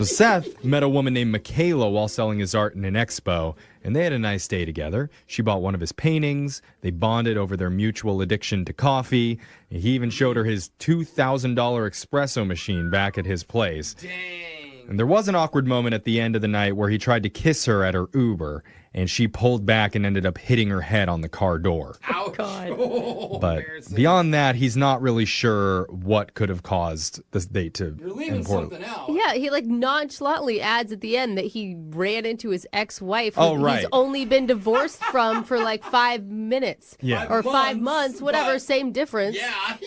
So Seth met a woman named Michaela while selling his art in an expo, and they had a nice day together. She bought one of his paintings. They bonded over their mutual addiction to coffee. He even showed her his $2,000 espresso machine back at his place. Dang. And there was an awkward moment at the end of the night where he tried to kiss her at her Uber, and she pulled back and ended up hitting her head on the car door. Ouch. God. Oh, But embarrassing. beyond that, he's not really sure what could have caused this date to You're leaving end poorly. something out. Yeah, he nonchalantly adds at the end that he ran into his ex-wife who Oh, right. he's only been divorced from for 5 minutes. Yeah. Or 5 months, months, whatever, but- same difference. Yeah.